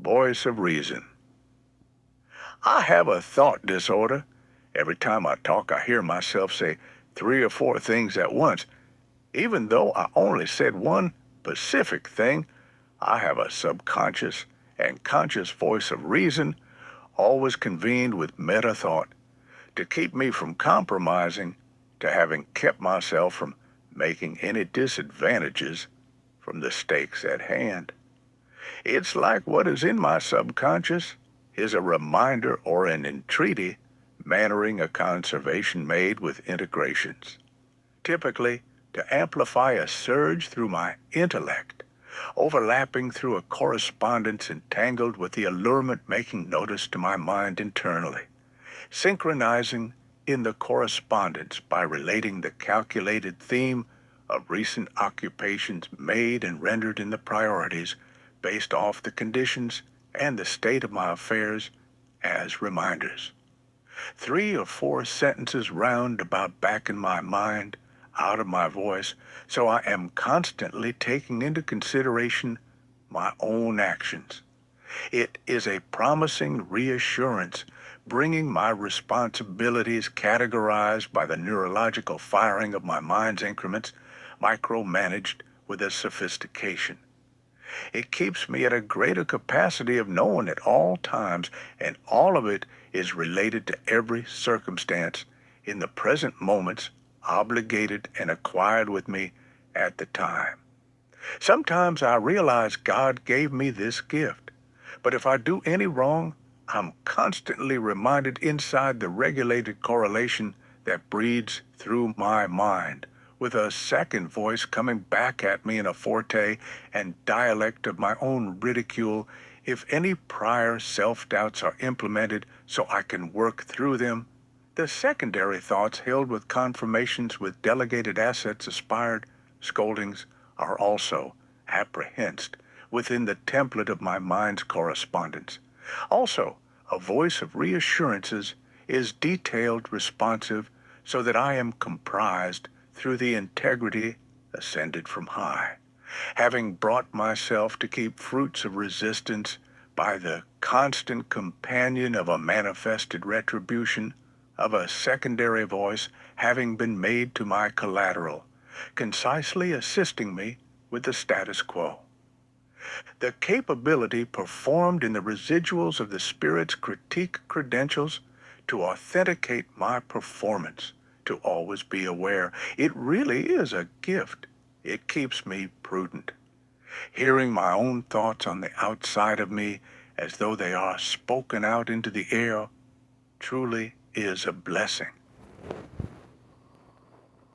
Voice of reason. I have a thought disorder. Every time I talk, I hear myself say 3 or 4 things at once. Even though I only said one specific thing, I have a subconscious and conscious voice of reason, always convened with meta thought, to keep me from compromising, to having kept myself from making any disadvantages from the stakes at hand. It's like what is in my subconscious is a reminder or an entreaty mannering a conservation made with integrations, typically to amplify a surge through my intellect, overlapping through a correspondence entangled with the allurement making notice to my mind internally, synchronizing in the correspondence by relating the calculated theme of recent occupations made and rendered in the priorities based off the conditions and the state of my affairs as reminders. 3 or 4 sentences round about back in my mind, out of my voice, so I am constantly taking into consideration my own actions. It is a promising reassurance, bringing my responsibilities categorized by the neurological firing of my mind's increments, micromanaged with a sophistication. It keeps me at a greater capacity of knowing at all times, and all of it is related to every circumstance in the present moments obligated and acquired with me at the time. Sometimes I realize God gave me this gift, but if I do any wrong, I'm constantly reminded inside the regulated correlation that breeds through my mind, with a second voice coming back at me in a forte and dialect of my own ridicule if any prior self-doubts are implemented so I can work through them. The secondary thoughts held with confirmations with delegated assets aspired, scoldings, are also apprehensed within the template of my mind's correspondence. Also, a voice of reassurances is detailed responsive so that I am comprised through the integrity ascended from high, having brought myself to keep fruits of resistance by the constant companion of a manifested retribution, of a secondary voice having been made to my collateral, concisely assisting me with the status quo. The capability performed in the residuals of the Spirit's critique credentials to authenticate my performance, to always be aware. It really is a gift. It keeps me prudent. Hearing my own thoughts on the outside of me as though they are spoken out into the air truly is a blessing.